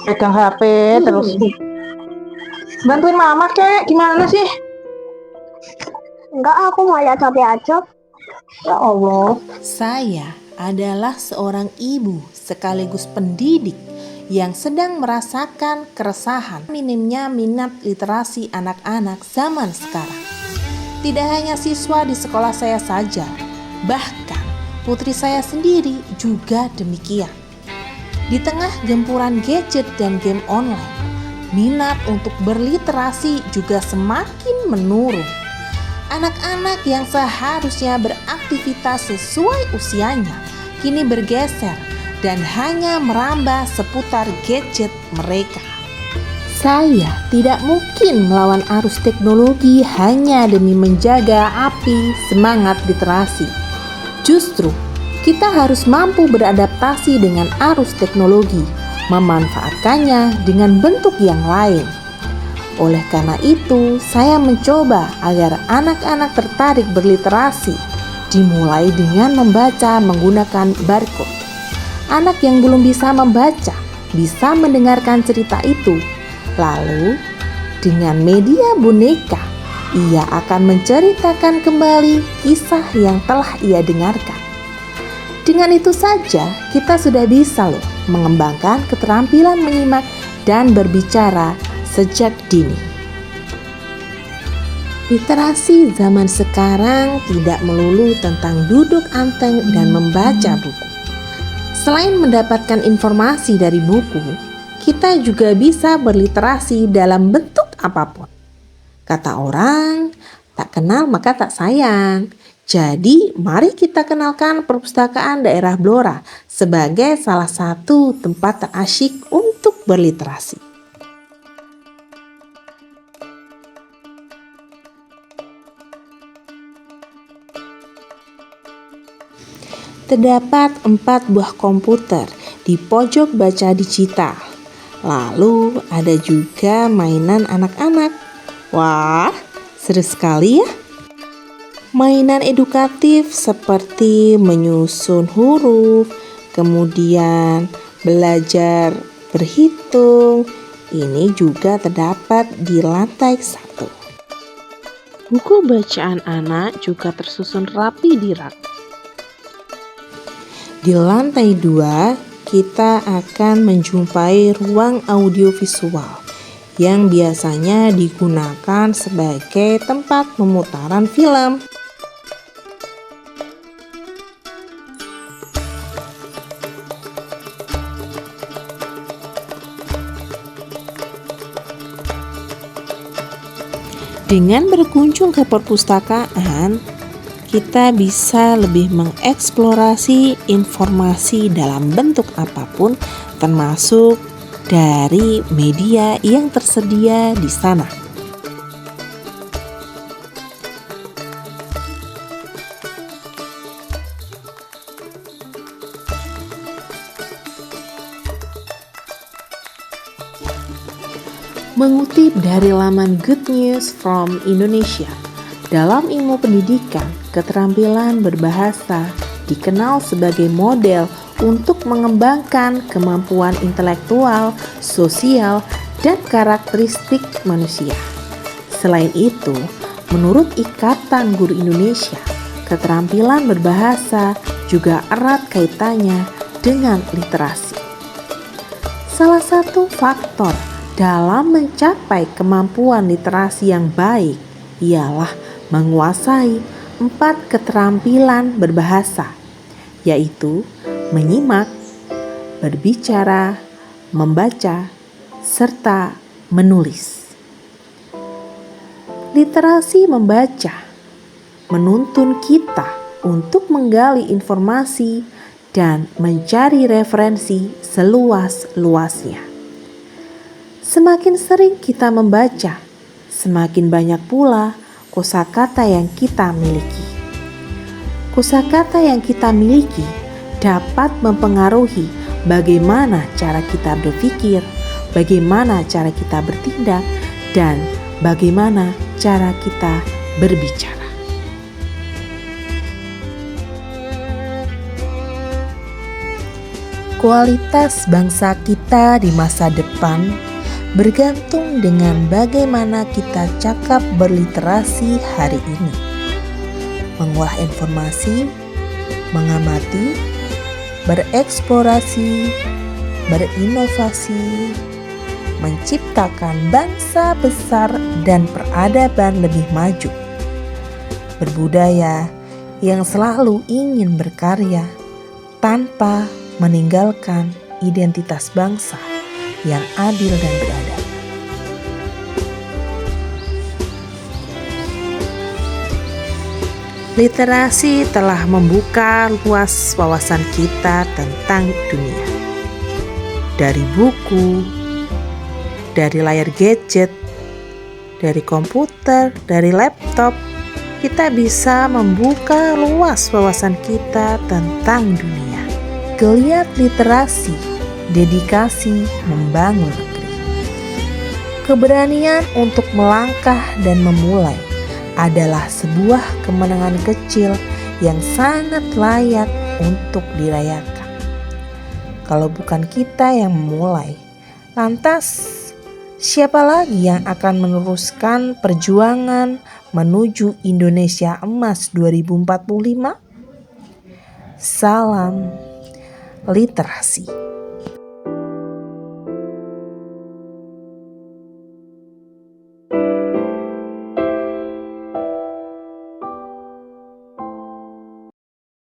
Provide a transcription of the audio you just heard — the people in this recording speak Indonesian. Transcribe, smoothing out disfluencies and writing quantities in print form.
pegang HP terus. Bantuin mama kek, gimana sih? Enggak, aku mau lihat HP aja. Ya Allah. Saya adalah seorang ibu sekaligus pendidik yang sedang merasakan keresahan minimnya minat literasi anak-anak zaman sekarang. Tidak hanya siswa di sekolah saya saja, bahkan putri saya sendiri juga demikian. Di tengah gempuran gadget dan game online, minat untuk berliterasi juga semakin menurun. Anak-anak yang seharusnya beraktivitas sesuai usianya kini bergeser dan hanya merambah seputar gadget mereka. Saya tidak mungkin melawan arus teknologi hanya demi menjaga api semangat literasi. Justru, kita harus mampu beradaptasi dengan arus teknologi, memanfaatkannya dengan bentuk yang lain. Oleh karena itu, saya mencoba agar anak-anak tertarik berliterasi, dimulai dengan membaca menggunakan barcode. Anak yang belum bisa membaca bisa mendengarkan cerita itu. Lalu, dengan media boneka, ia akan menceritakan kembali kisah yang telah ia dengarkan. Dengan itu saja, kita sudah bisa mengembangkan keterampilan menyimak dan berbicara sejak dini. Literasi zaman sekarang tidak melulu tentang duduk anteng dan membaca buku. Selain mendapatkan informasi dari buku, kita juga bisa berliterasi dalam bentuk apapun. Kata orang, tak kenal maka tak sayang. Jadi, mari kita kenalkan perpustakaan daerah Blora sebagai salah satu tempat terasyik untuk berliterasi. Terdapat 4 buah komputer di pojok baca digital. Lalu ada juga mainan anak-anak. Wah, seru sekali ya. Mainan edukatif seperti menyusun huruf, kemudian belajar berhitung. Ini juga terdapat di lantai 1. Buku bacaan anak juga tersusun rapi di rak. Di lantai 2, kita akan menjumpai ruang audiovisual yang biasanya digunakan sebagai tempat pemutaran film. Dengan berkunjung ke perpustakaan, kita bisa lebih mengeksplorasi informasi dalam bentuk apapun, termasuk dari media yang tersedia di sana. Mengutip dari laman Good News from Indonesia, dalam ilmu pendidikan, keterampilan berbahasa dikenal sebagai model untuk mengembangkan kemampuan intelektual, sosial, dan karakteristik manusia. Selain itu, menurut Ikatan Guru Indonesia, keterampilan berbahasa juga erat kaitannya dengan literasi. Salah satu faktor dalam mencapai kemampuan literasi yang baik ialah menguasai 4 keterampilan berbahasa, yaitu menyimak, berbicara, membaca, serta menulis. Literasi membaca menuntun kita untuk menggali informasi dan mencari referensi seluas-luasnya. Semakin sering kita membaca, semakin banyak pula kosakata yang kita miliki. Kosakata yang kita miliki dapat mempengaruhi bagaimana cara kita berpikir, bagaimana cara kita bertindak, dan bagaimana cara kita berbicara. Kualitas bangsa kita di masa depan bergantung dengan bagaimana kita cakap berliterasi hari ini. Mengolah informasi, mengamati, bereksplorasi, berinovasi, menciptakan bangsa besar dan peradaban lebih maju. Berbudaya yang selalu ingin berkarya tanpa meninggalkan identitas bangsa yang adil dan beradab. Literasi telah membuka luas wawasan kita tentang dunia. Dari buku, dari layar gadget, dari komputer, dari laptop, kita bisa membuka luas wawasan kita tentang dunia. Geliat literasi, dedikasi membangun negeri. Keberanian untuk melangkah dan memulai adalah sebuah kemenangan kecil yang sangat layak untuk dirayakan. Kalau bukan kita yang memulai, lantas siapa lagi yang akan meneruskan perjuangan menuju Indonesia Emas 2045? Salam literasi.